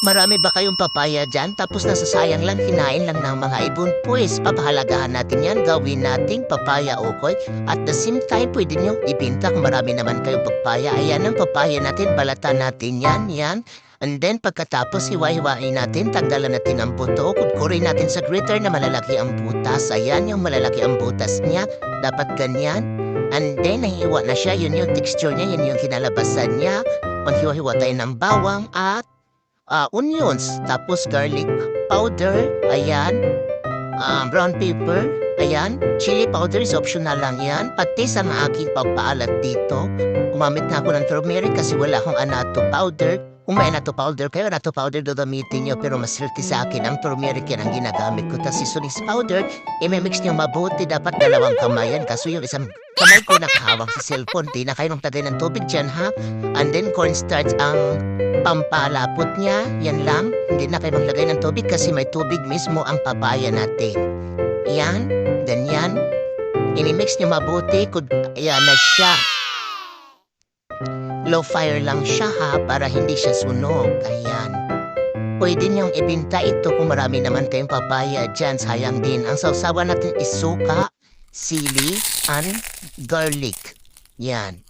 Marami ba kayong papaya dyan? Tapos nasasayang lang, hinain lang ng mga ibon. Pues, papahalagahan natin yan. Gawin nating papaya okoy. At the same time, pwede nyo ibinta kung marami naman kayong papaya. Ayan ang papaya natin. Balatan natin yan. Yan. And then, pagkatapos, hiwa-hiwain natin. Tanggalan natin ang buto. Kudkurin natin sa grater na malalaki ang butas. Ayan yung malalaki ang butas niya. Dapat ganyan. And then, nahiwa na siya. Yun yung texture niya. Yun yung kinalabasan niya. Paghiwa-hiwa tayo ng bawang at onions, tapos garlic powder, ayan, brown pepper, ayan, chili powder is optional lang yan, pati sa aking pagpaalat dito, gumamit na ako ng turmeric kasi wala akong anato powder. Kung may anato powder kayo, anato powder gagamitin nyo, pero mas healthy sa akin, ang turmeric yan ang ginagamit ko. Tapos seasonings powder, i-mix nyo mabuti, dapat dalawang kamay yan, kaso yung isang kamay ko nakahawak sa cellphone, di na kayo nang tagay ng tubig dyan, ha? And then cornstarch ang pampalapot niya, yan lang. Hindi na kayo maglagay ng tubig kasi may tubig mismo ang papaya natin. Yan, ganyan. Inimix niyo mabuti, ayan na siya. Low fire lang siya ha, para hindi siya sunog. Ayan. Pwede niyong ibinta ito kung marami naman kayong papaya dyan. Sayang din. Ang sausawan natin is suka, sili, and garlic. Yan.